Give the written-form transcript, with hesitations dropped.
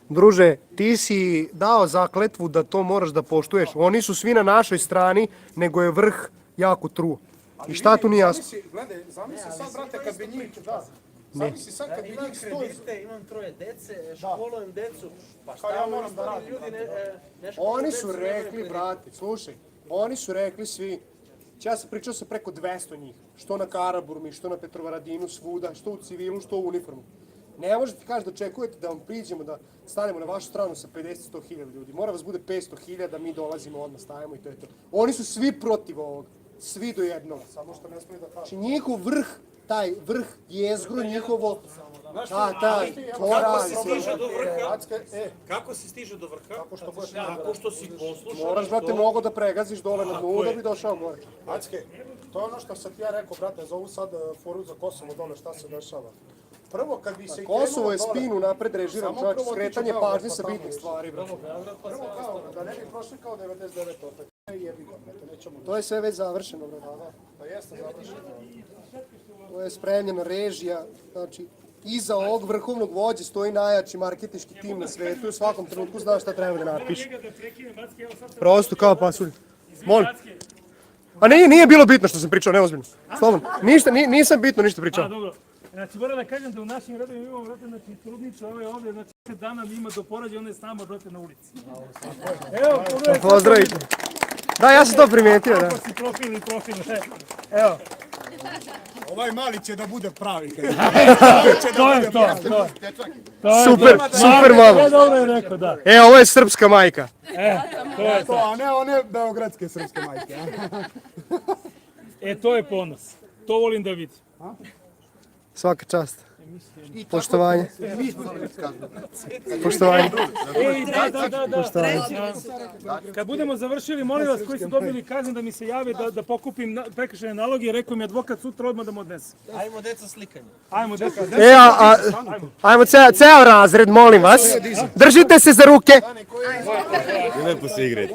Druže, ti si dao zakletvu da to moraš da poštuješ. Oni su svi na našoj strani, nego je vrh jako truo. I šta tu nije jasno? Gledaj, zamisli sad, brate, kad bi njih, zamisli sad kad bi njih stoji. Imam 3 dece, školujem decu, pa šta ja moram da radim? Oni su rekli, brate, slušaj, oni su rekli svi, ja sam pričao sa preko 200 njih, što na Karaburmi, što na Petrovaradinu, svuda, što u civilu, što u uniformu. Ne možete ti kaži da očekujete da vam priđemo, da stanemo na vašu stranu sa 50-100 hiljada ljudi. Mora vas bude 500 hiljada, mi dolazimo odmah, stavimo i to je to. Oni su svi protiv ovoga, svi do jednog. Samo što ne smije da kaže. Znači njihov vrh, taj vrh jezgro njihovo, to radi. Kako se stiže do vrha? Tako što si poslušao. Moraš, brate, mnogo da pregaziš dole na dnu da bi došao gore. Acke, to je ono što sam ti ja rekao, brate, zovu sad foru za Kosovo dole, šta se dešava. Prvo, kad bi se i krenulo dole... Kosovo je spinu napred režiran, čovjek, skretanje pažnje sa bitnih stvari, brate. Prvo kao, da ne bi prošli kao 99 opet. To je sve već završeno, brate. Da jeste završeno. To je spremljena režija, znači, iza ovog vrhovnog vođe stoji najjači marketinški tim na svetu i u svakom trenutku znaš šta treba da napiše. Prosto kao pasulj. Molim. A nije bilo bitno što sam pričao, neozbiljno. Slobodno. Nisam bitno ništa pričao. Dobro. Znači, moram da kažem da u našim redovima imamo, brate, znači, trudnice ove ovdje, znači, 10 dana ima do porođaja, one s nama, brate, na ulici. Evo, pogledaj. Pozdravite. Da, ja sam to primijetio, da. Kako si profil, evo. Ovaj mali će da bude pravi. To je to. Super mama. Dobro je rekao, da. Ovo je srpska majka. To je to. A ne one beogradske srpske majke. To je ponos. To volim da vidim. Svaka čast. Poštovanje. Poštovanje. Da. Kad budemo završili, molim vas koji ste dobili kaznu da mi se jave da pokupim prekršajne naloge, rekao mi advokat sutra odmah da mu odnese. Ajmo deca slikanje. Ajmo ceo razred, molim vas. Držite se za ruke. Lepo se igrajte.